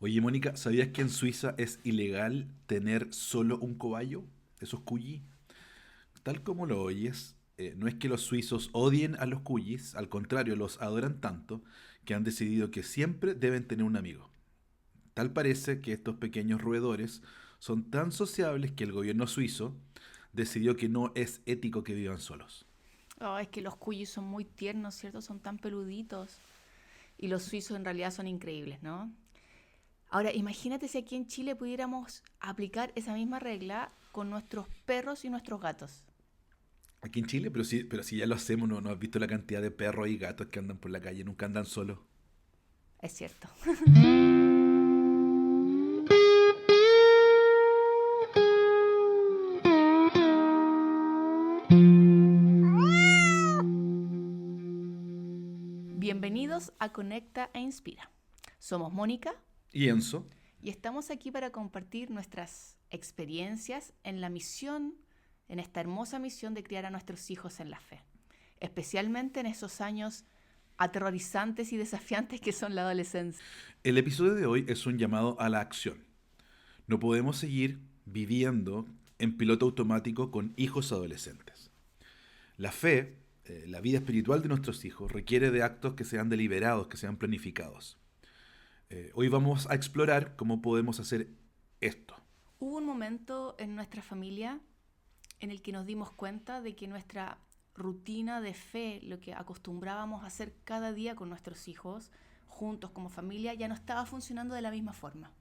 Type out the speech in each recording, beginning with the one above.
Oye, Mónica, ¿sabías que en Suiza es ilegal tener solo un cobayo? Esos cuyí. Tal como lo oyes, no es que los suizos odien a los cuyis, al contrario, los adoran tanto que han decidido que siempre deben tener un amigo. Tal parece que estos pequeños roedores son tan sociables que el gobierno suizo decidió que no es ético que vivan solos. Oh, es que los cuyos son muy tiernos, ¿cierto? Son tan peluditos. Y los suizos en realidad son increíbles, ¿no? Ahora, imagínate si aquí en Chile pudiéramos aplicar esa misma regla con nuestros perros y nuestros gatos. Aquí en Chile, pero si ya lo hacemos, ¿no has visto la cantidad de perros y gatos que andan por la calle? Nunca andan solos. Es cierto. Bienvenidos a Conecta e Inspira. Somos Mónica ¿Y Enzo? y estamos aquí para compartir nuestras experiencias en la misión, en esta hermosa misión de criar a nuestros hijos en la fe, especialmente en esos años aterrorizantes y desafiantes que son la adolescencia. El episodio de hoy es un llamado a la acción. No podemos seguir viviendo en piloto automático con hijos adolescentes. La fe, la vida espiritual de nuestros hijos, requiere de actos que sean deliberados, que sean planificados. Hoy vamos a explorar cómo podemos hacer esto. Hubo un momento en nuestra familia en el que nos dimos cuenta de que nuestra rutina de fe, lo que acostumbrábamos a hacer cada día con nuestros hijos, juntos como familia, ya no estaba funcionando de la misma forma.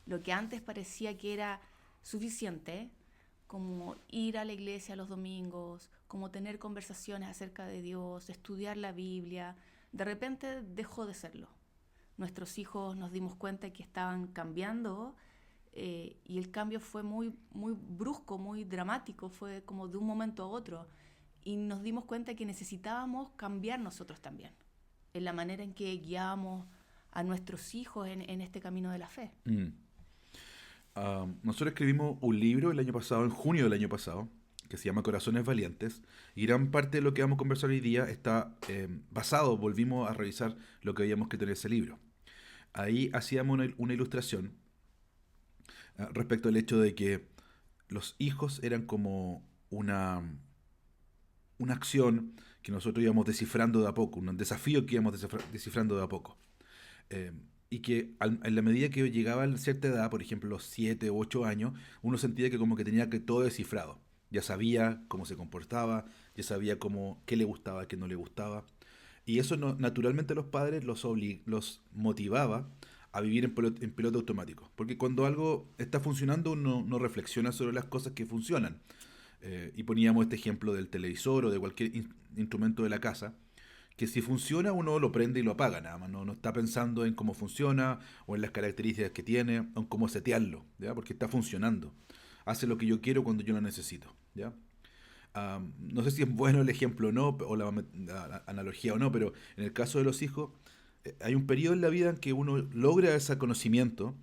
Lo que antes parecía que era suficiente, como ir a la iglesia los domingos, como tener conversaciones acerca de Dios, estudiar la Biblia, de repente dejó de serlo. Nuestros hijos nos dimos cuenta que estaban cambiando y el cambio fue muy brusco, muy dramático, fue como de un momento a otro. Y nos dimos cuenta que necesitábamos cambiar nosotros también, en la manera en que guiábamos a nuestros hijos en este camino de la fe. Mm. Nosotros escribimos un libro el año pasado, en junio del año pasado, que se llama Corazones Valientes, y gran parte de lo que vamos a conversar hoy día está basado, volvimos a revisar lo que habíamos escrito en ese libro. Ahí hacíamos una ilustración respecto al hecho de que los hijos eran como una acción que nosotros íbamos descifrando de a poco, un desafío que íbamos descifrando de a poco. Eh, y que en la medida que llegaba a cierta edad, por ejemplo los 7 u 8 años, uno sentía que como que tenía que todo descifrado. Ya sabía cómo se comportaba, ya sabía qué le gustaba, qué no le gustaba. Y eso naturalmente a los padres los motivaba a vivir en piloto automático. Porque cuando algo está funcionando, uno no reflexiona sobre las cosas que funcionan. Y poníamos este ejemplo del televisor o de cualquier instrumento de la casa, que si funciona uno lo prende y lo apaga nada más, no está pensando en cómo funciona o en las características que tiene o en cómo setearlo, ¿ya? Porque está funcionando. Hace lo que yo quiero cuando yo lo necesito, ¿ya? No sé si es bueno el ejemplo o no, o la analogía o no, pero en el caso de los hijos, hay un periodo en la vida en que uno logra ese conocimiento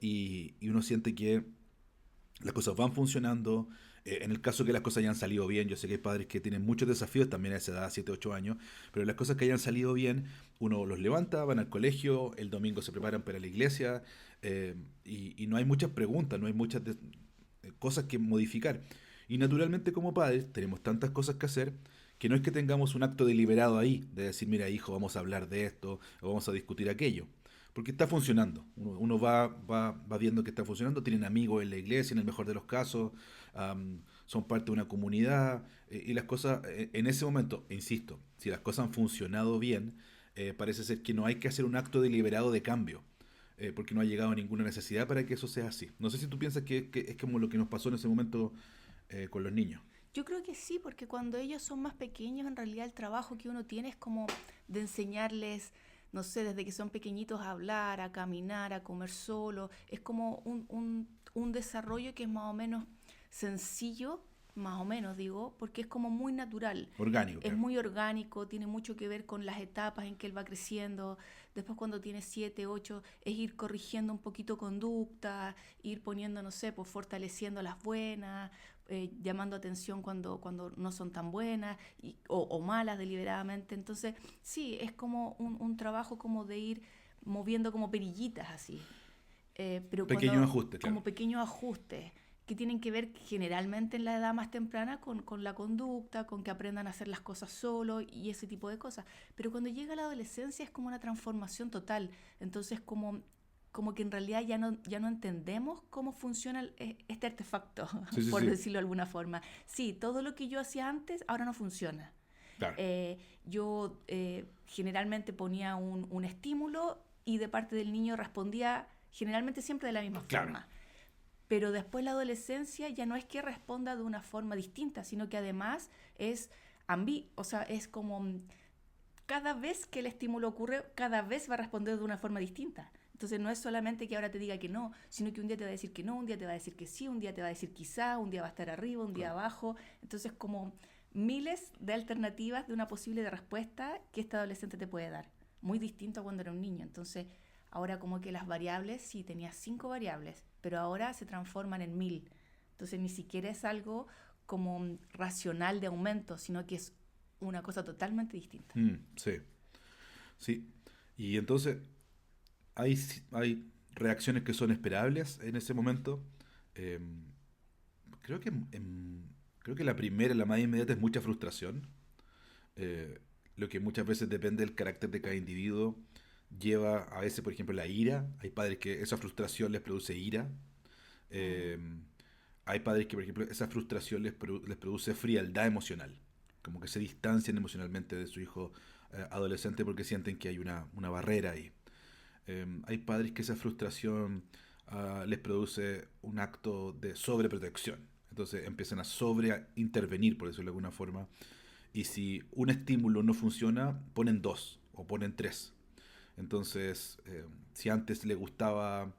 y uno siente que las cosas van funcionando. En el caso que las cosas hayan salido bien, yo sé que hay padres que tienen muchos desafíos también a esa edad, 7 8 años, pero las cosas que hayan salido bien, uno los levanta, van al colegio, el domingo se preparan para la iglesia y no hay muchas preguntas, no hay muchas cosas que modificar. Y naturalmente como padres tenemos tantas cosas que hacer que no es que tengamos un acto deliberado ahí, de decir, mira hijo, vamos a hablar de esto o vamos a discutir aquello. Porque está funcionando. Uno va viendo que está funcionando. Tienen amigos en la iglesia, en el mejor de los casos. Son parte de una comunidad. Y las cosas, en ese momento, insisto, si las cosas han funcionado bien, parece ser que no hay que hacer un acto deliberado de cambio. Porque no ha llegado ninguna necesidad para que eso sea así. No sé si tú piensas que es como lo que nos pasó en ese momento con los niños. Yo creo que sí, porque cuando ellos son más pequeños, en realidad el trabajo que uno tiene es como de enseñarles, no sé, desde que son pequeñitos a hablar, a caminar, a comer solo. Es como un desarrollo que es más o menos sencillo, más o menos digo, porque es como muy natural. Orgánico, Es claro. muy orgánico, tiene mucho que ver con las etapas en que él va creciendo. Después cuando tiene 7, 8, es ir corrigiendo un poquito conducta, ir poniendo, no sé, pues fortaleciendo las buenas, llamando atención cuando no son tan buenas o malas deliberadamente. Entonces, sí, es como un trabajo como de ir moviendo como perillitas así. Pero Pequeños ajustes, claro. como pequeños ajustes que tienen que ver generalmente en la edad más temprana con la conducta, con que aprendan a hacer las cosas solo y ese tipo de cosas. Pero cuando llega la adolescencia es como una transformación total. Entonces como que en realidad ya no entendemos cómo funciona este artefacto, Sí, sí, por sí. decirlo de alguna forma. Sí, todo lo que yo hacía antes ahora no funciona. Claro, Yo generalmente ponía un estímulo y de parte del niño respondía generalmente siempre de la misma claro. forma. Pero después la adolescencia ya no es que responda de una forma distinta, sino que además es o sea, es como cada vez que el estímulo ocurre, cada vez va a responder de una forma distinta. Entonces no es solamente que ahora te diga que no, sino que un día te va a decir que no, un día te va a decir que sí, un día te va a decir quizá, un día va a estar arriba, un día Claro. abajo. Entonces como miles de alternativas de una posible de respuesta que este adolescente te puede dar. Muy distinto a cuando era un niño. Entonces ahora como que las variables, sí, tenías 5 variables, pero ahora se transforman en 1000. Entonces ni siquiera es algo como racional de aumento, sino que es una cosa totalmente distinta. Sí, sí. Y entonces hay reacciones que son esperables en ese momento. Eh, creo que creo que la primera, la más inmediata, es mucha frustración. Eh, lo que muchas veces depende del carácter de cada individuo, lleva a veces, por ejemplo, la ira. Hay padres que esa frustración les produce ira. Mm. Eh, hay padres que, por ejemplo, esa frustración les produce frialdad emocional, como que se distancian emocionalmente de su hijo adolescente porque sienten que hay una barrera ahí. Hay padres que esa frustración les produce un acto de sobreprotección. Entonces empiezan a sobre intervenir, por decirlo de alguna forma. Y si un estímulo no funciona, ponen dos o ponen tres. Entonces, si antes le gustaba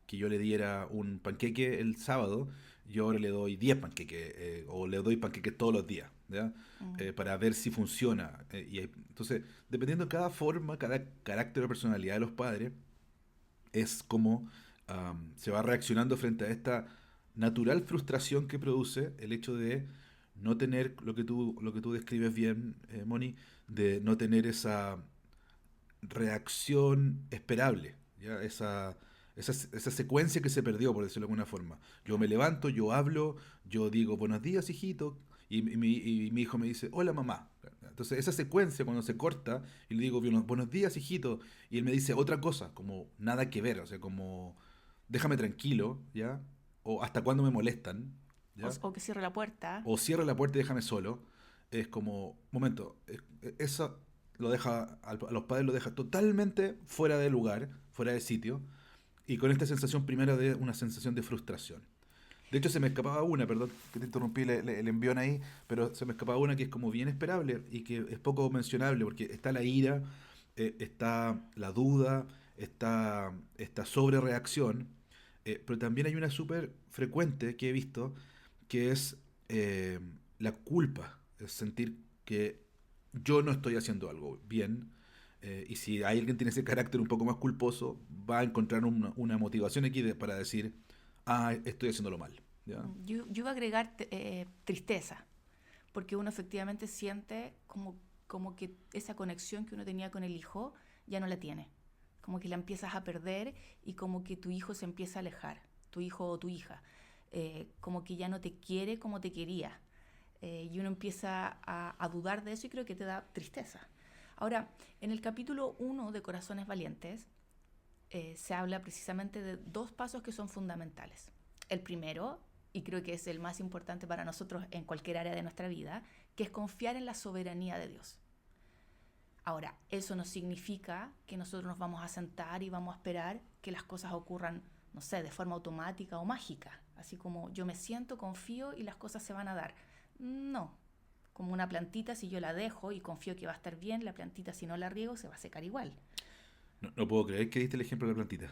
que yo le diera un panqueque el sábado, yo ahora le doy 10 panqueques o le doy panqueques todos los días, ¿ya? Mm. Para ver si funciona. Entonces, dependiendo de cada forma, cada carácter o personalidad de los padres, es como se va reaccionando frente a esta natural frustración que produce el hecho de no tener lo que tú describes bien, Moni, de no tener esa reacción esperable, ¿ya? Esa secuencia que se perdió, por decirlo de alguna forma. Yo me levanto, yo hablo, yo digo buenos días, hijito, y mi hijo me dice, hola, mamá. Entonces, esa secuencia, cuando se corta, y le digo buenos días, hijito, y él me dice otra cosa, como nada que ver, o sea, como déjame tranquilo, ¿ya? O hasta cuándo me molestan, ¿ya? O que cierre la puerta. O cierra la puerta y déjame solo. Es como, momento, eso lo deja, a los padres lo deja totalmente fuera de lugar, fuera de sitio, y con esta sensación primera de una sensación de frustración. De hecho, se me escapaba una, perdón que te interrumpí el envión ahí, pero se me escapaba una que es como bien esperable y que es poco mencionable, porque está la ira, está la duda, está esta sobrereacción, pero también hay una súper frecuente que he visto, que es eh, la culpa, es sentir que yo no estoy haciendo algo bien. Y si hay alguien que tiene ese carácter un poco más culposo, va a encontrar una motivación aquí para decir, ah, estoy haciéndolo mal. ¿Ya? Yo iba a agregar tristeza, porque uno efectivamente siente como que esa conexión que uno tenía con el hijo ya no la tiene. Como que la empiezas a perder y como que tu hijo se empieza a alejar, tu hijo o tu hija. Como que ya no te quiere como te quería. Y uno empieza a dudar de eso y creo que te da tristeza. Ahora, en el capítulo 1 de Corazones Valientes se habla precisamente de 2 pasos que son fundamentales. El primero, y creo que es el más importante para nosotros en cualquier área de nuestra vida, que es confiar en la soberanía de Dios. Ahora, eso no significa que nosotros nos vamos a sentar y vamos a esperar que las cosas ocurran, no sé, de forma automática o mágica. Así como yo me siento, confío y las cosas se van a dar. No. Como una plantita, si yo la dejo y confío que va a estar bien, la plantita si no la riego se va a secar igual. No, no puedo creer que diste el ejemplo de la plantita.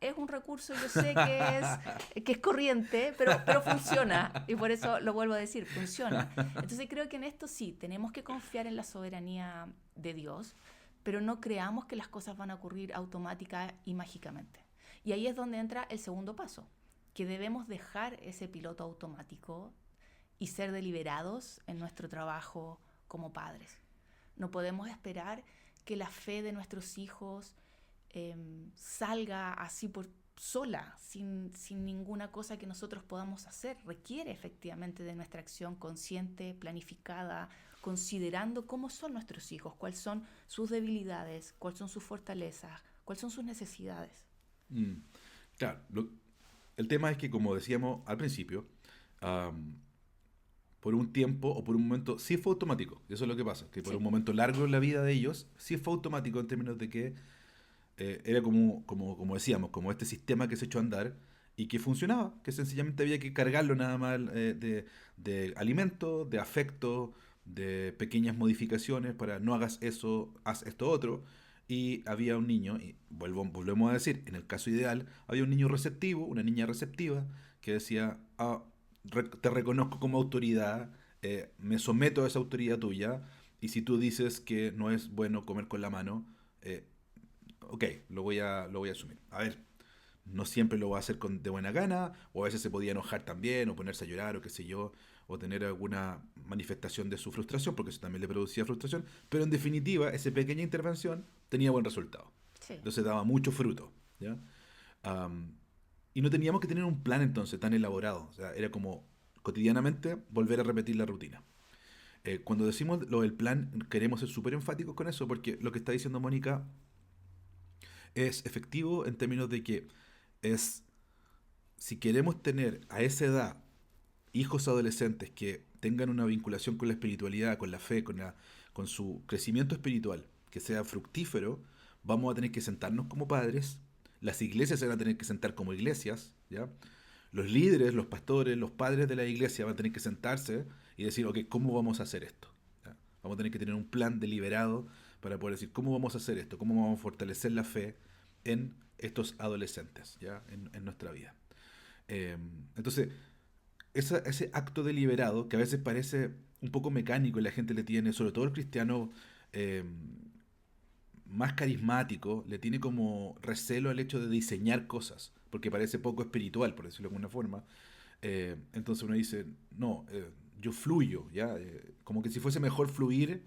Es un recurso, yo sé que es corriente, pero funciona. Y por eso lo vuelvo a decir, funciona. Entonces creo que en esto sí, tenemos que confiar en la soberanía de Dios, pero no creamos que las cosas van a ocurrir automática y mágicamente. Y ahí es donde entra el segundo paso, que debemos dejar ese piloto automático y ser deliberados en nuestro trabajo como padres. No podemos esperar que la fe de nuestros hijos salga así por sola, sin ninguna cosa que nosotros podamos hacer. Requiere efectivamente de nuestra acción consciente, planificada, considerando cómo son nuestros hijos, cuáles son sus debilidades, cuáles son sus fortalezas, cuáles son sus necesidades. Mm, claro, el tema es que, como decíamos al principio, am, por un tiempo o por un momento sí fue automático. Eso es lo que pasa, que por Sí, un momento largo en la vida de ellos sí fue automático en términos de que era como decíamos, como este sistema que se echó a andar y que funcionaba, que sencillamente había que cargarlo nada más de alimento, de afecto, de pequeñas modificaciones para no hagas eso, haz esto otro. Y había un niño, y volvemos a decir, en el caso ideal, había un niño receptivo, una niña receptiva, que decía, te reconozco como autoridad, me someto a esa autoridad tuya, y si tú dices que no es bueno comer con la mano, eh, ok, lo voy a asumir. A ver, no siempre lo va a hacer de buena gana, o a veces se podía enojar también, o ponerse a llorar, o qué sé yo, o tener alguna manifestación de su frustración, porque eso también le producía frustración, pero en definitiva, esa pequeña intervención tenía buen resultado. sí. Entonces daba mucho fruto, ¿ya? Am, y no teníamos que tener un plan entonces tan elaborado, o sea, era como cotidianamente volver a repetir la rutina. Cuando decimos lo del plan, queremos ser súper enfáticos con eso, porque lo que está diciendo Mónica es efectivo en términos de que es, si queremos tener a esa edad hijos adolescentes que tengan una vinculación con la espiritualidad, con la fe, con su crecimiento espiritual, que sea fructífero, vamos a tener que sentarnos como padres, las iglesias se van a tener que sentar como iglesias, ¿ya? Los líderes, los pastores, los padres de la iglesia van a tener que sentarse y decir, ok, ¿cómo vamos a hacer esto? ¿Ya? Vamos a tener que tener un plan deliberado para poder decir, ¿cómo vamos a hacer esto? ¿Cómo vamos a fortalecer la fe en estos adolescentes, ¿ya? En nuestra vida. Eh, entonces, ese acto deliberado, que a veces parece un poco mecánico y la gente le tiene, sobre todo el cristiano eh, más carismático, le tiene como recelo al hecho de diseñar cosas, porque parece poco espiritual, por decirlo de alguna forma. Entonces uno dice, no, yo fluyo, ¿ya? Como que si fuese mejor fluir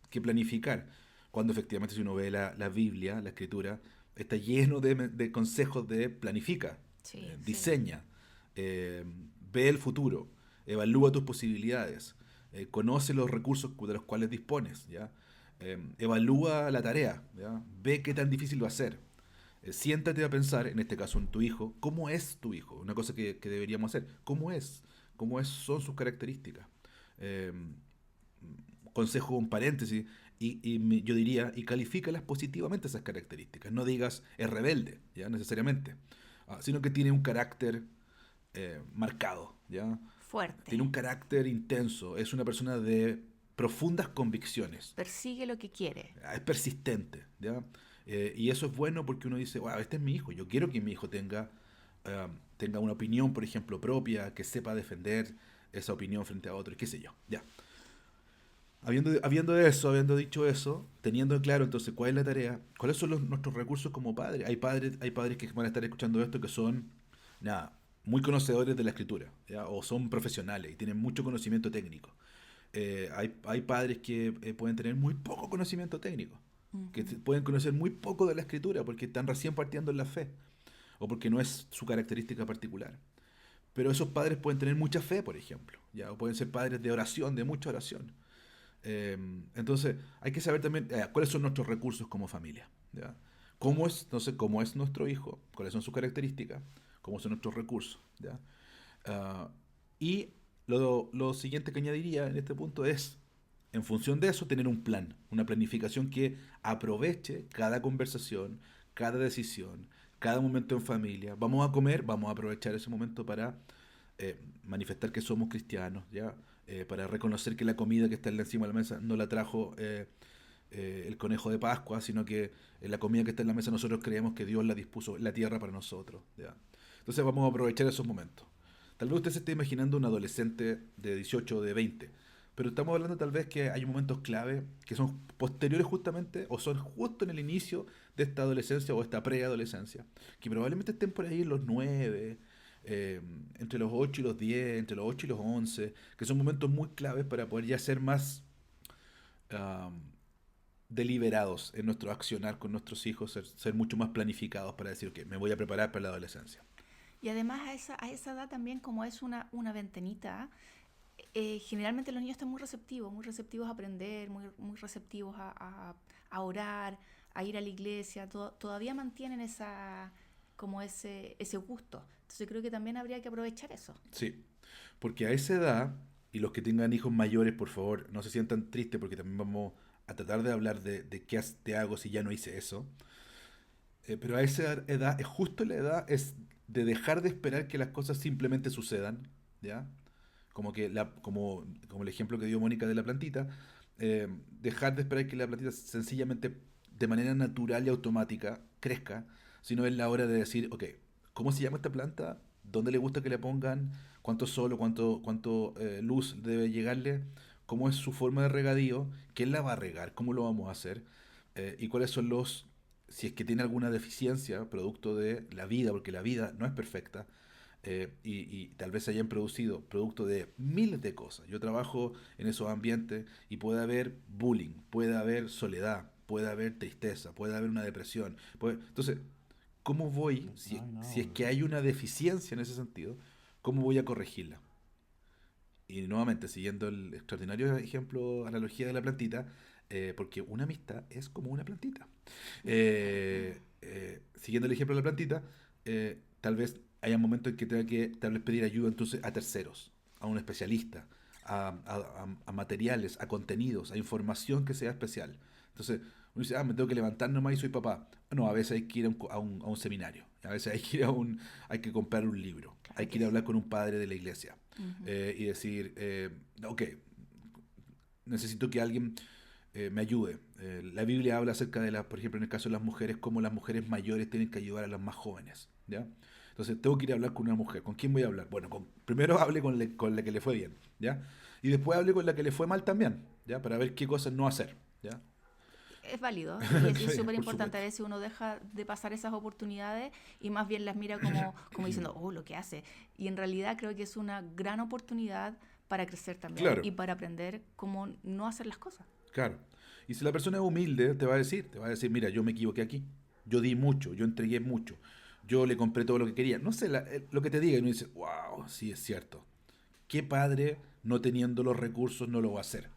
que planificar. Cuando efectivamente si uno ve la Biblia, la escritura, está lleno de consejos de planifica, Sí, sí. diseña, eh, ve el futuro, evalúa tus posibilidades, conoce los recursos de los cuales dispones, ¿ya? Evalúa la tarea, ¿ya? Ve qué tan difícil va a ser. Siéntate a pensar, en este caso en tu hijo, ¿cómo es tu hijo? Una cosa que deberíamos hacer, ¿cómo es? Son sus características? Eh, Consejo un paréntesis, yo diría, y califícalas positivamente esas características. No digas es rebelde, ya necesariamente, sino que tiene un carácter marcado, ya. Fuerte. Tiene un carácter intenso, es una persona de profundas convicciones, Persigue lo que quiere. es persistente, ¿ya? Y eso es bueno porque uno dice, wow, este es mi hijo, yo quiero que mi hijo tenga una opinión, por ejemplo, propia, que sepa defender esa opinión frente a otros, qué sé yo, ya. Habiendo dicho eso, teniendo claro entonces cuál es la tarea, cuáles son nuestros recursos como padres. Hay padres que van a estar escuchando esto que son, nada, muy conocedores de la escritura, ¿ya? O son profesionales y tienen mucho conocimiento técnico. Hay padres que pueden tener muy poco conocimiento técnico, que Ujú. pueden conocer muy poco de la escritura porque están recién partiendo en la fe o porque no es su característica particular. Pero esos padres pueden tener mucha fe, por ejemplo, ¿ya? O pueden ser padres de oración, de mucha oración. Eh, entonces, hay que saber también cuáles son nuestros recursos como familia, ¿ya? Cómo es nuestro hijo, cuáles son sus características, cómo son nuestros recursos, ¿ya? Ah, y lo siguiente que añadiría en este punto es, en función de eso, tener un plan, una planificación que aproveche cada conversación, cada decisión, cada momento en familia. Vamos a comer, vamos a aprovechar ese momento para manifestar que somos cristianos, ¿ya? Para reconocer que la comida que está encima de la mesa no la trajo el conejo de Pascua, sino que la comida que está en la mesa nosotros creemos que Dios la dispuso en la tierra para nosotros, ¿ya? Entonces vamos a aprovechar esos momentos. Tal vez usted se esté imaginando un adolescente de 18 o de 20, pero estamos hablando tal vez que hay momentos clave que son posteriores justamente o son justo en el inicio de esta adolescencia o esta preadolescencia, que probablemente estén por ahí en los 9, eh, entre los 8 y los 10, entre los 8 y los 11, que son momentos muy claves para poder ya ser más, ah, deliberados en nuestro accionar con nuestros hijos, ser mucho más planificados para decir, ok, me voy a preparar para la adolescencia. Y además a esa edad también, como es una ventanita, generalmente los niños están muy receptivos a aprender, muy receptivos a orar, a ir a la iglesia, todavía mantienen ese gusto. Entonces creo que también habría que aprovechar eso. Sí, porque a esa edad, y los que tengan hijos mayores, por favor, no se sientan tristes porque también vamos a tratar de hablar de qué te hago si ya no hice eso. Pero a esa edad, es justo la edad es de dejar de esperar que las cosas simplemente sucedan, ¿ya? Como el ejemplo que dio Mónica de la plantita, dejar de esperar que la plantita sencillamente de manera natural y automática crezca, sino es la hora de decir, ok, ¿cómo se llama esta planta? ¿Dónde le gusta que le pongan? ¿Cuánto sol o cuánto luz debe llegarle? ¿Cómo es su forma de regadío? ¿Quién la va a regar? ¿Cómo lo vamos a hacer? ¿Y cuáles son si es que tiene alguna deficiencia producto de la vida, porque la vida no es perfecta, y tal vez se hayan producido producto de miles de cosas. Yo trabajo en esos ambientes y puede haber bullying, puede haber soledad, puede haber tristeza, puede haber una depresión. Entonces, ¿cómo voy, si es que hay una deficiencia en ese sentido, cómo voy a corregirla? Y nuevamente, siguiendo el extraordinario ejemplo, analogía de la plantita, porque una amistad es como una plantita. Siguiendo el ejemplo de la plantita, tal vez haya momentos en que tenga que tal vez pedir ayuda entonces a terceros, a un especialista, a materiales, a contenidos, a información que sea especial. Entonces, uno dice, me tengo que levantar nomás y soy papá. No, a veces hay que ir a un seminario, a veces hay que ir hay que comprar un libro, Claro hay que que ir a sí. hablar con un padre de la iglesia, Ujú. y decir, ok, necesito que alguien me ayude. La Biblia habla acerca por ejemplo, en el caso de las mujeres, cómo las mujeres mayores tienen que ayudar a las más jóvenes, ¿ya? Entonces, tengo que ir a hablar con una mujer. ¿Con quién voy a hablar? Bueno, primero hable con la que le fue bien, ¿ya? Y después hable con la que le fue mal también, ¿ya? Para ver qué cosas no hacer, ¿ya? Es válido y es Sí, súper por importante. A supuesto. veces uno deja de pasar esas oportunidades y más bien las mira como diciendo, oh, lo que hace. Y en realidad creo que es una gran oportunidad para crecer también Claro, y para aprender cómo no hacer las cosas. claro. Y si la persona es humilde, te va a decir, mira, yo me equivoqué aquí. Yo di mucho, yo entregué mucho. Yo le compré todo lo que quería. No sé, lo que te diga y uno dice, wow, sí es cierto. ¿Qué padre no teniendo los recursos no lo va a hacer?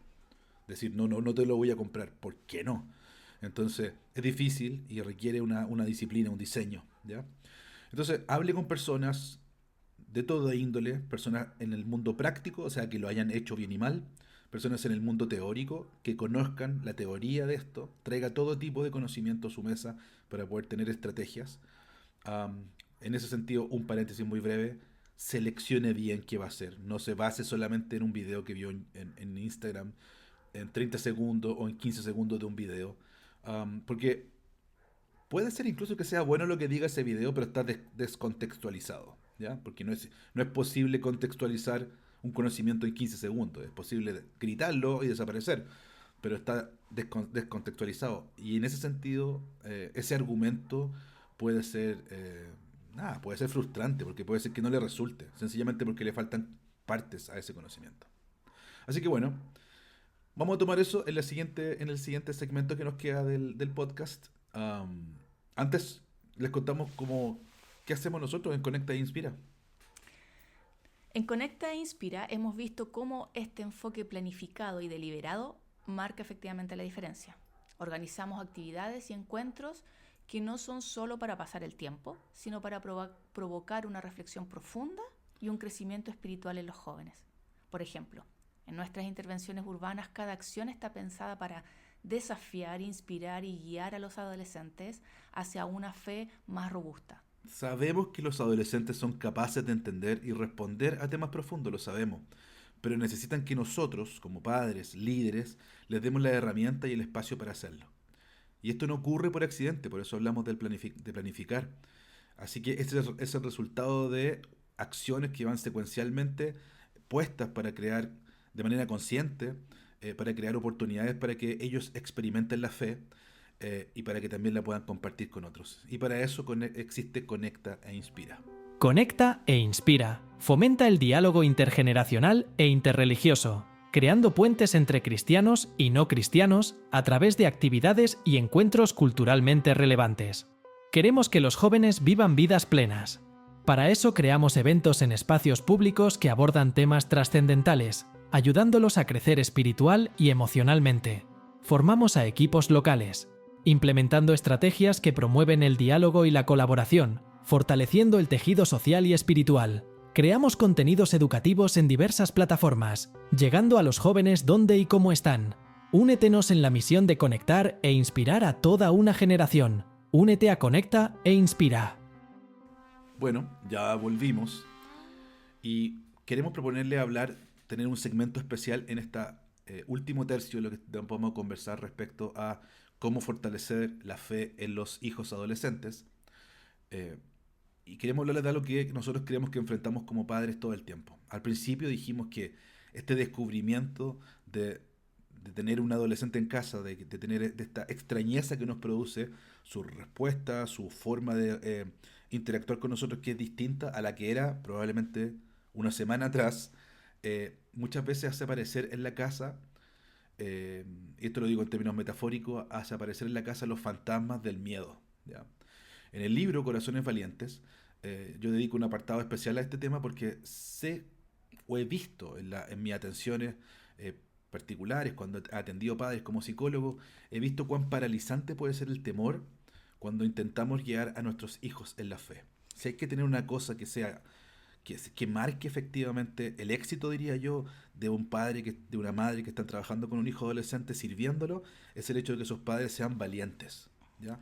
Decir, no, no, no te lo voy a comprar. ¿Por qué no? Entonces, es difícil y requiere una disciplina, un diseño, ¿ya? Entonces, hable con personas de toda índole, personas en el mundo práctico, o sea, que lo hayan hecho bien y mal, personas en el mundo teórico, que conozcan la teoría de esto, traiga todo tipo de conocimiento a su mesa para poder tener estrategias. Am, en ese sentido, un paréntesis muy breve, seleccione bien qué va a hacer, no se base solamente en un video que vio en Instagram, en 30 segundos o en 15 segundos de un video. Porque puede ser incluso que sea bueno lo que diga ese video, pero está descontextualizado, ¿ya? Porque no es posible contextualizar un conocimiento en 15 segundos. Es posible gritarlo y desaparecer, pero está descontextualizado. Y en ese sentido, ese argumento puede ser, puede ser frustrante, porque puede ser que no le resulte, sencillamente porque le faltan partes a ese conocimiento. Así que bueno, vamos a tomar eso en el siguiente segmento que nos queda del podcast. Antes les contamos qué hacemos nosotros en Conecta e Inspira. En Conecta e Inspira hemos visto cómo este enfoque planificado y deliberado marca efectivamente la diferencia. Organizamos actividades y encuentros que no son solo para pasar el tiempo, sino para provocar una reflexión profunda y un crecimiento espiritual en los jóvenes. Por ejemplo, en nuestras intervenciones urbanas, cada acción está pensada para desafiar, inspirar y guiar a los adolescentes hacia una fe más robusta. Sabemos que los adolescentes son capaces de entender y responder a temas profundos, lo sabemos, pero necesitan que nosotros, como padres, líderes, les demos la herramienta y el espacio para hacerlo. Y esto no ocurre por accidente, por eso hablamos de planificar. Así que este es el resultado de acciones que van secuencialmente puestas para crear de manera consciente, para crear oportunidades para que ellos experimenten la fe, y para que también la puedan compartir con otros. Y para eso existe Conecta e Inspira. Conecta e inspira. Fomenta el diálogo intergeneracional e interreligioso. creando puentes entre cristianos y no cristianos a través de actividades y encuentros culturalmente relevantes. Queremos que los jóvenes vivan vidas plenas. Para eso creamos eventos en espacios públicos que abordan temas trascendentales, ayudándolos a crecer espiritual y emocionalmente. Formamos a equipos locales, implementando estrategias que promueven el diálogo y la colaboración, fortaleciendo el tejido social y espiritual. Creamos contenidos educativos en diversas plataformas, llegando a los jóvenes donde y cómo están. Únetenos en la misión de conectar e inspirar a toda una generación. Únete a Conecta e Inspira. Bueno, ya volvimos y queremos proponerle tener un segmento especial en esta último tercio de lo que podemos conversar respecto a cómo fortalecer la fe en los hijos adolescentes. Y queremos hablarles de algo que nosotros creemos que enfrentamos como padres todo el tiempo. Al principio dijimos que este descubrimiento de tener un adolescente en casa, de tener de esta extrañeza que nos produce, su respuesta, su forma de interactuar con nosotros, que es distinta a la que era probablemente una semana atrás, muchas veces hace aparecer en la casa, y esto lo digo en términos metafóricos, hace aparecer en la casa los fantasmas del miedo, ¿ya? En el libro Corazones Valientes, yo dedico un apartado especial a este tema porque sé o he visto en mis atenciones particulares, cuando he atendido padres como psicólogo, he visto cuán paralizante puede ser el temor cuando intentamos guiar a nuestros hijos en la fe. Si hay que tener una cosa que marque efectivamente el éxito, diría yo, de un padre, de una madre que están trabajando con un hijo adolescente sirviéndolo, es el hecho de que esos padres sean valientes, ¿ya?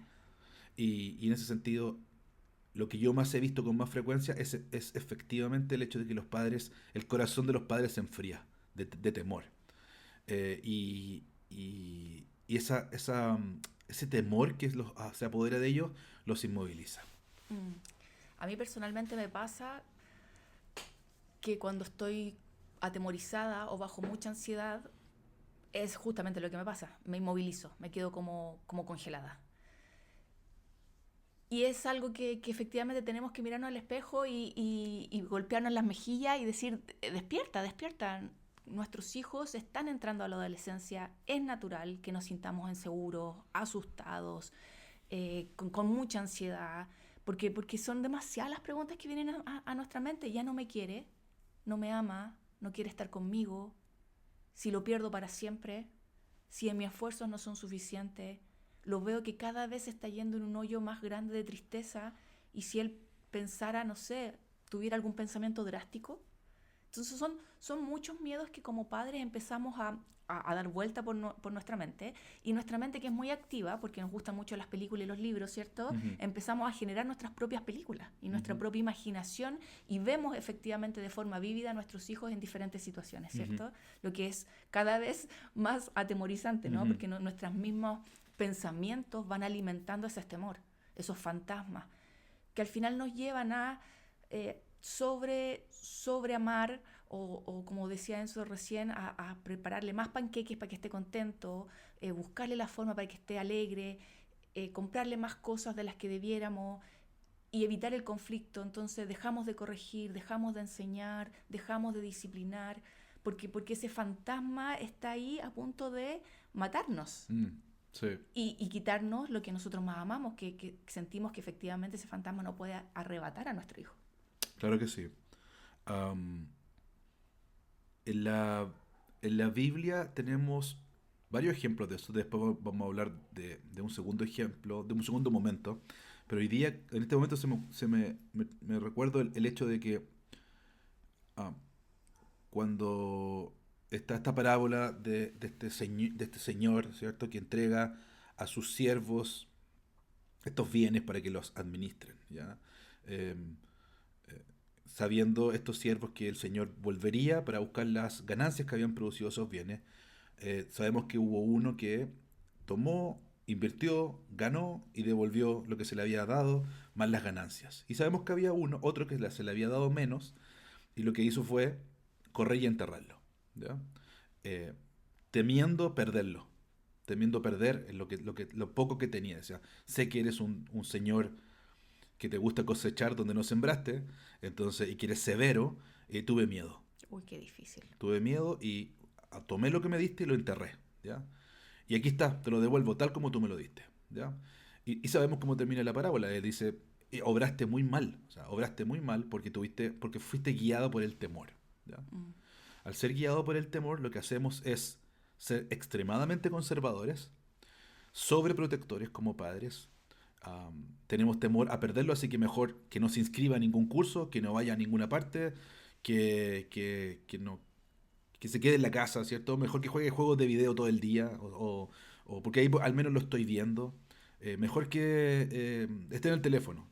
Y en ese sentido, lo que yo más he visto con más frecuencia es efectivamente el hecho de que el corazón de los padres se enfría de temor. Y ese temor que se apodera de ellos los inmoviliza. A mí personalmente me pasa que cuando estoy atemorizada o bajo mucha ansiedad, es justamente lo que me pasa. Me inmovilizo, me quedo como congelada. Y es algo que efectivamente tenemos que mirarnos al espejo y golpearnos las mejillas y decir, despierta, despierta. Nuestros hijos están entrando a la adolescencia, es natural que nos sintamos inseguros, asustados, con mucha ansiedad, porque son demasiadas las preguntas que vienen a nuestra mente. Ya no me quiere, no me ama, no quiere estar conmigo, si lo pierdo para siempre, si mis esfuerzos no son suficientes, lo veo que cada vez se está yendo en un hoyo más grande de tristeza, y si él pensara, no sé, tuviera algún pensamiento drástico. Entonces son muchos miedos que como padres empezamos a dar vuelta por nuestra mente, y nuestra mente, que es muy activa porque nos gustan mucho las películas y los libros, ¿cierto? Uh-huh. Empezamos a generar nuestras propias películas y nuestra Uh-huh. propia imaginación, y vemos efectivamente de forma vívida a nuestros hijos en diferentes situaciones, ¿cierto? Uh-huh. Lo que es cada vez más atemorizante, ¿no? Uh-huh. Porque nuestros mismos pensamientos van alimentando ese temor, esos fantasmas, que al final nos llevan a sobreamar, o como decía Enzo recién, a prepararle más panqueques para que esté contento, buscarle la forma para que esté alegre, comprarle más cosas de las que debiéramos, y evitar el conflicto. Entonces dejamos de corregir, dejamos de enseñar, dejamos de disciplinar, porque ese fantasma está ahí a punto de matarnos. Sí. Y quitarnos lo que nosotros más amamos, que sentimos que efectivamente ese fantasma no puede arrebatar a nuestro hijo. Claro que sí. En la Biblia tenemos varios ejemplos de eso. Después vamos a hablar de un segundo ejemplo, de un segundo momento. Pero hoy día, en este momento, me recuerdo el hecho de que cuando está esta parábola de este señor, ¿cierto?, que entrega a sus siervos estos bienes para que los administren, ¿ya? Sabiendo estos siervos que el Señor volvería para buscar las ganancias que habían producido esos bienes, sabemos que hubo uno que tomó, invirtió, ganó y devolvió lo que se le había dado más las ganancias. Y sabemos que había otro que se le había dado menos, y lo que hizo fue correr y enterrarlo, ¿ya? Temiendo perderlo, temiendo perder lo poco que tenía. O sea, sé que eres un señor que te gusta cosechar donde no sembraste, entonces, y que eres severo, tuve miedo. Uy, qué difícil. Tuve miedo y tomé lo que me diste y lo enterré, ¿ya? Y aquí está, te lo devuelvo tal como tú me lo diste, ¿ya? Y sabemos cómo termina la parábola. Él dice, obraste muy mal, o sea, obraste muy mal porque fuiste guiado por el temor, ¿ya? Al ser guiado por el temor, lo que hacemos es ser extremadamente conservadores, sobreprotectores como padres. Tenemos temor a perderlo, así que mejor que no se inscriba a ningún curso, que no vaya a ninguna parte, que no, que se quede en la casa, ¿cierto? Mejor que juegue juegos de video todo el día, o porque ahí al menos lo estoy viendo. Mejor que esté en el teléfono.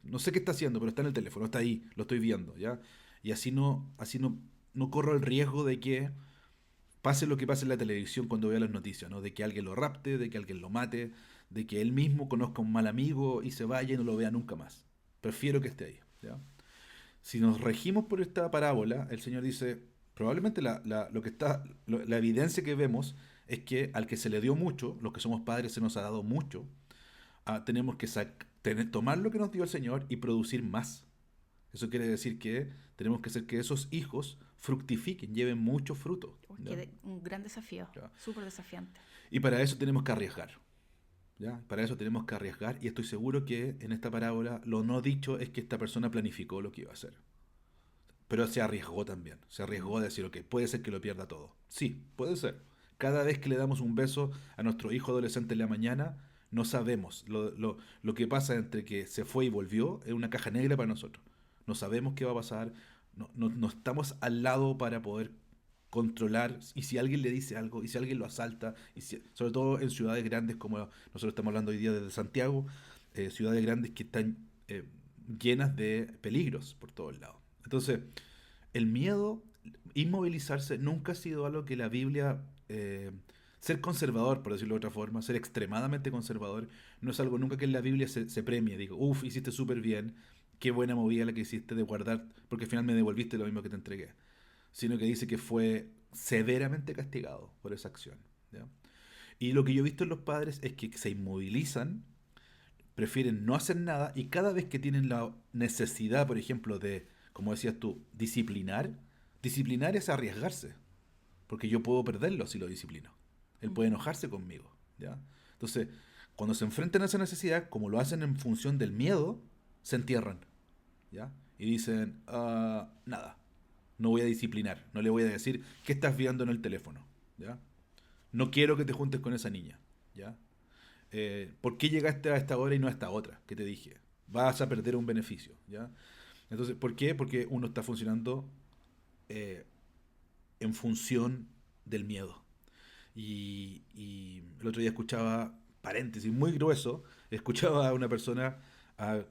No sé qué está haciendo, pero está en el teléfono, está ahí, lo estoy viendo, ¿ya? Y no corro el riesgo de que pase lo que pase en la televisión cuando vea las noticias, ¿no? De que alguien lo rapte, de que alguien lo mate, de que él mismo conozca a un mal amigo y se vaya y no lo vea nunca más. Prefiero que esté ahí, ¿ya? Si nos regimos por esta parábola, el Señor dice, probablemente la evidencia que vemos es que al que se le dio mucho, los que somos padres se nos ha dado mucho, tenemos que tomar lo que nos dio el Señor y producir más. Eso quiere decir que tenemos que hacer que esos hijos fructifiquen, lleven mucho fruto. Un gran desafío, Ya. súper desafiante. Y para eso tenemos que arriesgar. ¿Ya? Para eso tenemos que arriesgar, y estoy seguro que en esta parábola lo no dicho es que esta persona planificó lo que iba a hacer. Pero se arriesgó también. Se arriesgó a decir, ok, puede ser que lo pierda todo. Sí, puede ser. Cada vez que le damos un beso a nuestro hijo adolescente en la mañana, no sabemos. Lo que pasa entre que se fue y volvió es una caja negra para nosotros. No sabemos qué va a pasar. No estamos al lado para poder controlar. Y si alguien le dice algo, y si alguien lo asalta, sobre todo en ciudades grandes como nosotros estamos hablando hoy día desde Santiago, ciudades grandes que están llenas de peligros por todos lados. Entonces, el miedo, inmovilizarse, nunca ha sido algo que la Biblia, ser conservador, por decirlo de otra forma, ser extremadamente conservador, no es algo nunca que en la Biblia se premie. Digo, uff, hiciste súper bien, qué buena movida la que hiciste de guardar, porque al final me devolviste lo mismo que te entregué. Sino que dice que fue severamente castigado por esa acción, ¿ya? Y lo que yo he visto en los padres es que se inmovilizan, prefieren no hacer nada, y cada vez que tienen la necesidad, por ejemplo, de, como decías tú, disciplinar es arriesgarse, porque yo puedo perderlo si lo disciplino. Él puede enojarse conmigo, ¿ya? Entonces, cuando se enfrentan a esa necesidad, como lo hacen en función del miedo, se entierran, ¿ya? Y dicen, nada, no voy a disciplinar, no le voy a decir qué estás viendo en el teléfono, ¿ya? No quiero que te juntes con esa niña, ¿ya? ¿Por qué llegaste a esta hora y no a esta otra que te dije? Vas a perder un beneficio, ¿ya? Entonces, ¿por qué? Porque uno está funcionando en función del miedo. Y el otro día escuchaba, paréntesis muy grueso, escuchaba a una persona a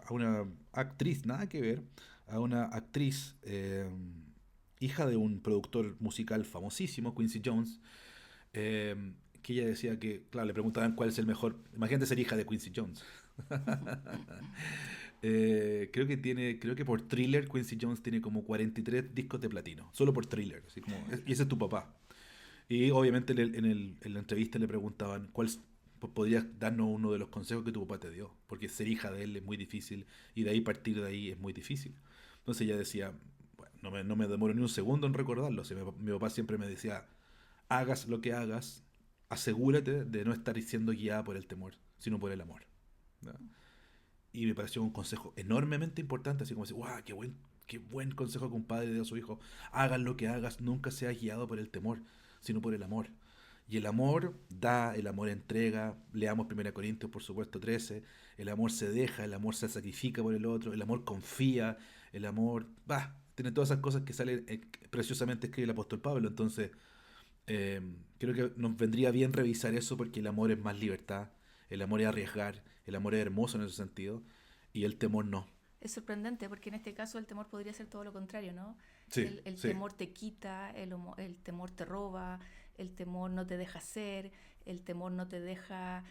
una actriz, nada que ver, a una actriz, hija de un productor musical famosísimo, Quincy Jones, que ella decía que, claro, le preguntaban cuál es el mejor. Imagínate ser hija de Quincy Jones. Creo que por Thriller Quincy Jones tiene como 43 discos de platino, solo por Thriller, así como, y ese es tu papá. Y obviamente en la entrevista le preguntaban podrías darnos uno de los consejos que tu papá te dio, porque ser hija de él es muy difícil y de ahí partir de ahí es muy difícil. Entonces ella decía, bueno, no me demoro ni un segundo en recordarlo. O sea, mi papá siempre me decía, hagas lo que hagas, asegúrate de no estar siendo guiada por el temor, sino por el amor, ¿no? Y me pareció un consejo enormemente importante, así como decir, ¡guau! Qué buen consejo que un padre dio a su hijo. Hagas lo que hagas, nunca seas guiado por el temor, sino por el amor. Y el amor da, el amor entrega. Leamos 1 Corintios, por supuesto, 13. El amor se deja, el amor se sacrifica por el otro, el amor confía, el amor, tiene todas esas cosas que salen preciosamente escribe el apóstol Pablo. Entonces, creo que nos vendría bien revisar eso, porque el amor es más libertad, el amor es arriesgar, el amor es hermoso en ese sentido, y el temor no. Es sorprendente, porque en este caso el temor podría ser todo lo contrario, ¿no? Sí, El sí. temor te quita, el temor te roba, el temor no te deja ser, el temor no te deja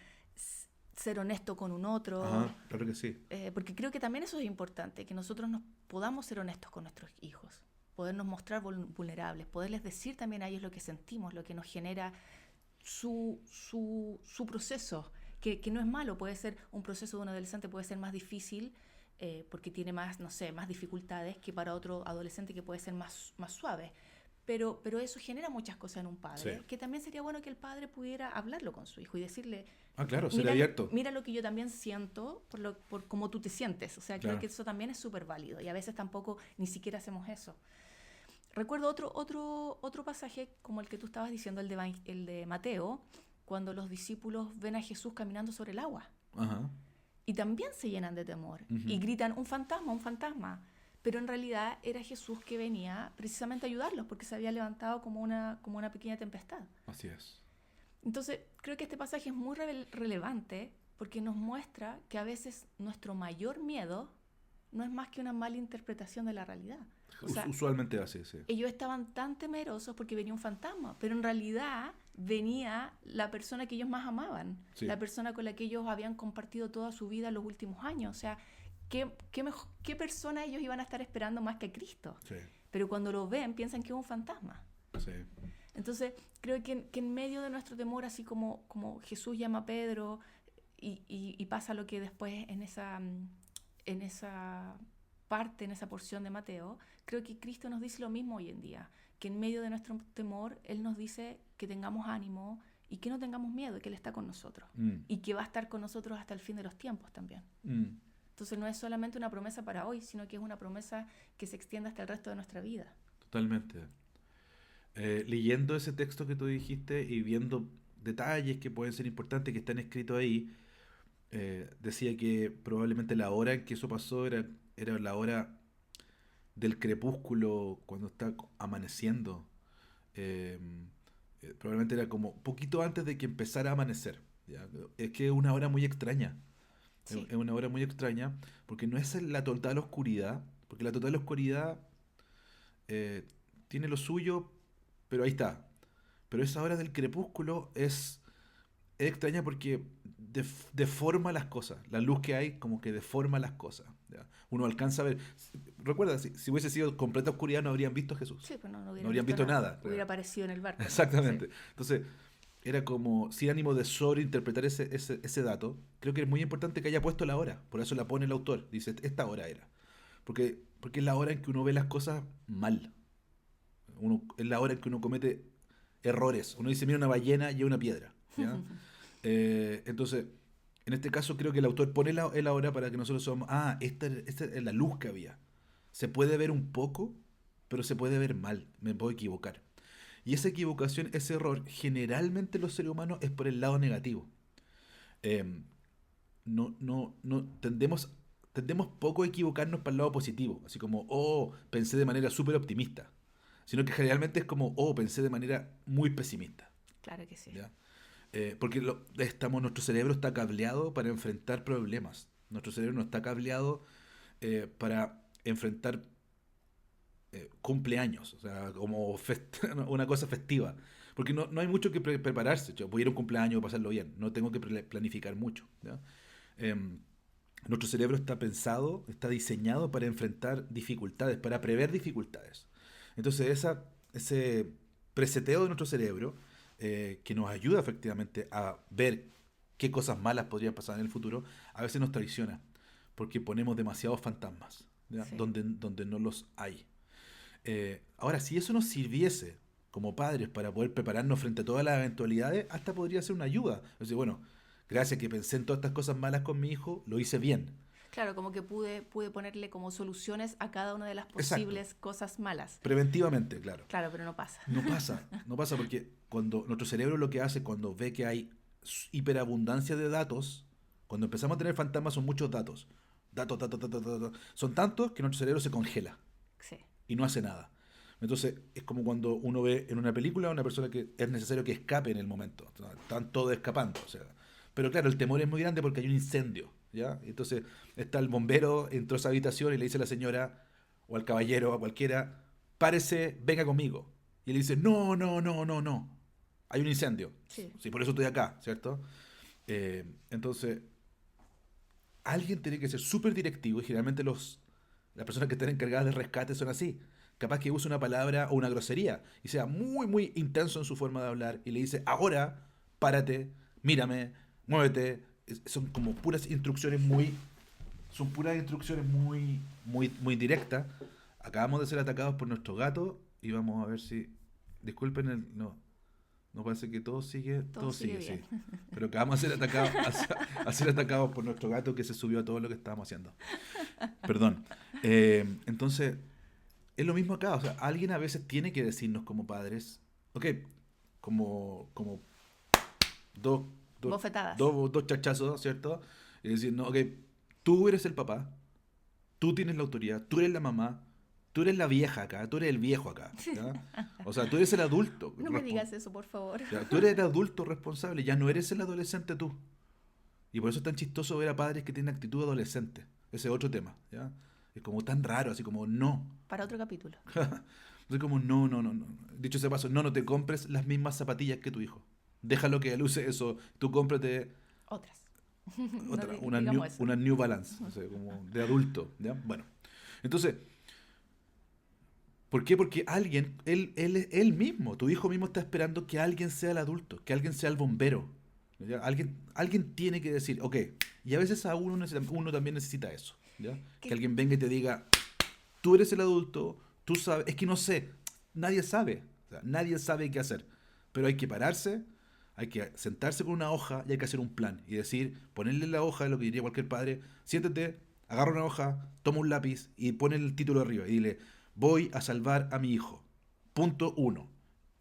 ser honesto con un otro. Ajá, claro que sí. Porque creo que también eso es importante, que nosotros nos podamos ser honestos con nuestros hijos, podernos mostrar vulnerables, poderles decir también a ellos lo que sentimos, lo que nos genera su proceso, que no es malo. Puede ser un proceso de un adolescente, puede ser más difícil porque tiene más, no sé, más dificultades que para otro adolescente que puede ser más suave. Pero eso genera muchas cosas en un padre, Sí. que también sería bueno que el padre pudiera hablarlo con su hijo y decirle, Ah, claro, ser mira, abierto. mira lo que yo también siento por cómo tú te sientes. O sea, creo Claro. que eso también es súper válido y a veces tampoco ni siquiera hacemos eso. Recuerdo otro pasaje como el que tú estabas diciendo, el de Mateo, cuando los discípulos ven a Jesús caminando sobre el agua. Ajá. Y también se llenan de temor Ujú. y gritan, un fantasma, un fantasma. Pero en realidad era Jesús que venía precisamente a ayudarlos porque se había levantado como una pequeña tempestad. Así es. Entonces, creo que este pasaje es muy relevante porque nos muestra que a veces nuestro mayor miedo no es más que una mala interpretación de la realidad. O sea, Usualmente así, sí. ellos estaban tan temerosos porque venía un fantasma, pero en realidad venía la persona que ellos más amaban, Sí. la persona con la que ellos habían compartido toda su vida en los últimos años. O sea, ¿qué persona ellos iban a estar esperando más que a Cristo? Sí, Pero cuando lo ven, piensan que es un fantasma. sí. Entonces, creo que en medio de nuestro temor, así como Jesús llama a Pedro y pasa lo que después en esa parte, en esa porción de Mateo, creo que Cristo nos dice lo mismo hoy en día, que en medio de nuestro temor, Él nos dice que tengamos ánimo y que no tengamos miedo, que Él está con nosotros y que va a estar con nosotros hasta el fin de los tiempos también. Entonces no es solamente una promesa para hoy, sino que es una promesa que se extiende hasta el resto de nuestra vida. Totalmente. Leyendo ese texto que tú dijiste y viendo detalles que pueden ser importantes que están escritos ahí, decía que probablemente la hora en que eso pasó era la hora del crepúsculo, cuando está amaneciendo. Eh, Probablemente era como poquito antes de que empezara a amanecer. ¿Ya? Es que es una hora muy extraña. Sí. Es una hora muy extraña porque no es la total oscuridad, porque la total oscuridad tiene lo suyo, pero ahí está. Pero esa hora del crepúsculo es extraña porque deforma las cosas. La luz que hay como que deforma las cosas. ¿Ya? Uno alcanza a ver. Recuerda, si hubiese sido completa oscuridad no habrían visto a Jesús. Sí, pues no habrían visto nada. Hubiera aparecido en el barco. Exactamente. Sí. Entonces, era como, sin ánimo de sobreinterpretar ese dato, creo que es muy importante que haya puesto la hora. Por eso la pone el autor. Dice, esta hora era. Porque es la hora en que uno ve las cosas mal. Es la hora en que uno comete errores. Uno dice, mira una ballena y una piedra. ¿Ya? Entonces, en este caso creo que el autor pone la hora para que nosotros somos, esta es la luz que había. Se puede ver un poco, pero se puede ver mal. Me puedo equivocar. Y esa equivocación, ese error, generalmente los seres humanos es por el lado negativo. No tendemos poco a equivocarnos para el lado positivo. Así como, pensé de manera súper optimista. Sino que generalmente es como, pensé de manera muy pesimista. Claro que sí. ¿Ya? Porque nuestro cerebro está cableado para enfrentar problemas. Nuestro cerebro no está cableado para enfrentar cumpleaños, o sea, como una cosa festiva. Porque no hay mucho que prepararse. Yo voy a ir a un cumpleaños, pasarlo bien. No tengo que planificar mucho. ¿Ya? Nuestro cerebro está pensado, está diseñado para enfrentar dificultades, para prever dificultades. Entonces ese preseteo de nuestro cerebro que nos ayuda efectivamente a ver qué cosas malas podrían pasar en el futuro, a veces nos traiciona, porque ponemos demasiados fantasmas, ¿ya? Sí. Donde no los hay. Ahora, si eso nos sirviese como padres para poder prepararnos frente a todas las eventualidades, hasta podría ser una ayuda. Es decir, bueno, gracias que pensé en todas estas cosas malas con mi hijo, lo hice bien. Claro, como que pude ponerle como soluciones a cada una de las posibles cosas malas. Preventivamente, claro. Claro, pero no pasa. No pasa porque cuando nuestro cerebro lo que hace cuando ve que hay hiperabundancia de datos, cuando empezamos a tener fantasmas son muchos datos. Datos. Son tantos que nuestro cerebro se congela Sí. y no hace nada. Entonces es como cuando uno ve en una película a una persona que es necesario que escape en el momento. Están todos escapando. O sea. Pero claro, el temor es muy grande porque hay un incendio. ¿Ya? Entonces está el bombero, entró a esa habitación y le dice a la señora o al caballero, a cualquiera, párese, venga conmigo. Y él dice, no, hay un incendio. Sí, por eso estoy acá, ¿cierto? Entonces, alguien tiene que ser súper directivo y generalmente las personas que están encargadas del rescate son así. Capaz que use una palabra o una grosería y sea muy, muy intenso en su forma de hablar y le dice, ahora, párate, mírame, muévete. Son como puras instrucciones muy muy directas. Acabamos de ser atacados por nuestro gato y vamos a ver si... Disculpen el... No parece que todo sigue sigue sí. bien. Pero que vamos a ser atacados por nuestro gato que se subió a todo lo que estábamos haciendo. Perdón. Entonces, es lo mismo acá. O sea, alguien a veces tiene que decirnos como padres, ok, como dos Bofetadas. dos chachazos, ¿cierto? Y decir, no, ok, tú eres el papá, tú tienes la autoridad, tú eres la mamá, tú eres la vieja acá, tú eres el viejo acá. ¿Ya? O sea, tú eres el adulto. No me digas eso, por favor. Ya, tú eres el adulto responsable, ya no eres el adolescente tú. Y por eso es tan chistoso ver a padres que tienen actitud adolescente. Ese es otro tema. ¿Ya? Es como tan raro, así como no. Para otro capítulo. Así como no. Dicho sea paso, no te compres las mismas zapatillas que tu hijo. Déjalo que él use eso. Tú cómprate Otras. otra, No digamos eso. una New Balance, o sea, como de adulto. ¿Ya? Bueno, entonces, ¿por qué? Porque alguien, él mismo, tu hijo mismo está esperando que alguien sea el adulto, que alguien sea el bombero. ¿Ya? Alguien tiene que decir, ok, y a veces a uno también necesita eso. ¿Ya? Que alguien venga y te diga, tú eres el adulto, tú sabes, es que no sé, nadie sabe, o sea, nadie sabe qué hacer, pero hay que pararse, hay que sentarse con una hoja y hay que hacer un plan y decir, ponerle la hoja, lo que diría cualquier padre, siéntate, agarra una hoja, toma un lápiz y pone el título arriba y dile, voy a salvar a mi hijo, punto 1,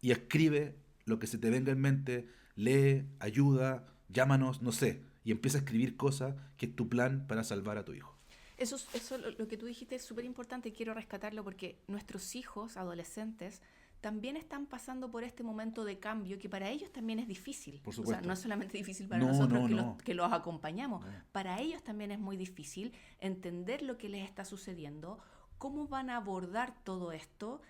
y escribe lo que se te venga en mente, lee, ayuda, llámanos, no sé, y empieza a escribir cosas que es tu plan para salvar a tu hijo. Eso lo que tú dijiste es súper importante y quiero rescatarlo porque nuestros hijos adolescentes también están pasando por este momento de cambio que para ellos también es difícil. Por supuesto. O sea, no es solamente difícil para nosotros que los acompañamos, No. para ellos también es muy difícil entender lo que les está sucediendo, cómo van a abordar todo esto.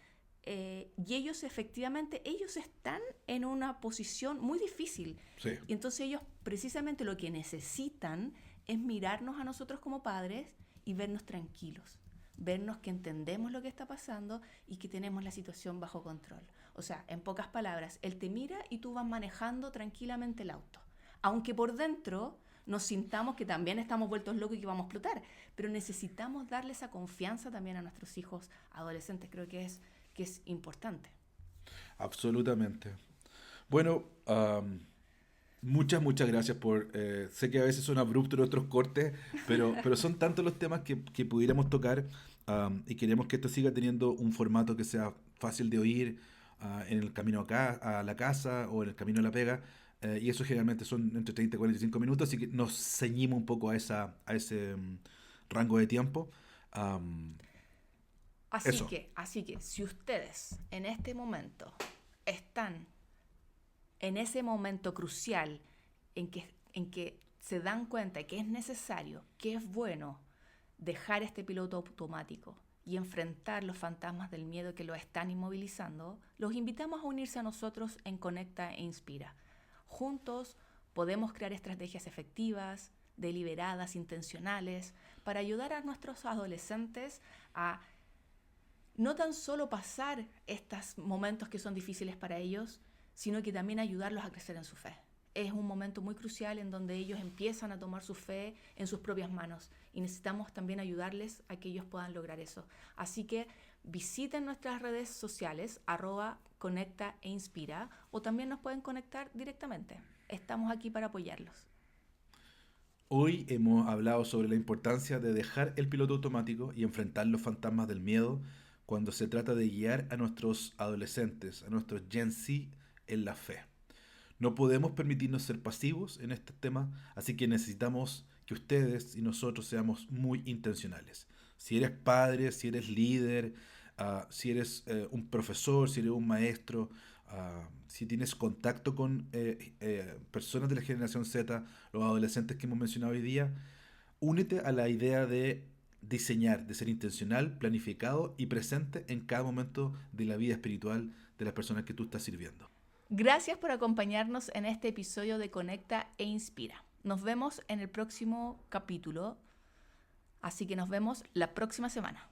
Y ellos efectivamente, ellos están en una posición muy difícil. Sí. Y entonces ellos precisamente lo que necesitan es mirarnos a nosotros como padres y vernos tranquilos, vernos que entendemos lo que está pasando y que tenemos la situación bajo control. O sea, en pocas palabras, él te mira y tú vas manejando tranquilamente el auto. Aunque por dentro nos sintamos que también estamos vueltos locos y que vamos a explotar, pero necesitamos darle esa confianza también a nuestros hijos adolescentes. Creo que es importante. Absolutamente. Bueno, muchas gracias por... sé que a veces son abruptos nuestros cortes, pero son tantos los temas que pudiéramos tocar y queremos que esto siga teniendo un formato que sea fácil de oír en el camino acá, a la casa o en el camino a la pega. Y eso generalmente son entre 30 y 45 minutos, así que nos ceñimos un poco a ese rango de tiempo. Así que si ustedes en este momento están en ese momento crucial en que se dan cuenta de que es necesario, que es bueno dejar este piloto automático y enfrentar los fantasmas del miedo que lo están inmovilizando, los invitamos a unirse a nosotros en Conecta e Inspira. Juntos podemos crear estrategias efectivas, deliberadas, intencionales, para ayudar a nuestros adolescentes a no tan solo pasar estos momentos que son difíciles para ellos, sino que también ayudarlos a crecer en su fe. Es un momento muy crucial en donde ellos empiezan a tomar su fe en sus propias manos y necesitamos también ayudarles a que ellos puedan lograr eso. Así que visiten nuestras redes sociales, @Conecta e Inspira, o también nos pueden conectar directamente. Estamos aquí para apoyarlos. Hoy hemos hablado sobre la importancia de dejar el piloto automático y enfrentar los fantasmas del miedo cuando se trata de guiar a nuestros adolescentes, a nuestros Gen Z en la fe. No podemos permitirnos ser pasivos en este tema, así que necesitamos que ustedes y nosotros seamos muy intencionales. Si eres padre, si eres líder, si eres un profesor, si eres un maestro, si tienes contacto con personas de la generación Z, los adolescentes que hemos mencionado hoy día, únete a la idea de diseñar, de ser intencional, planificado y presente en cada momento de la vida espiritual de las personas que tú estás sirviendo. Gracias por acompañarnos en este episodio de Conecta e Inspira. Nos vemos en el próximo capítulo, así que nos vemos la próxima semana.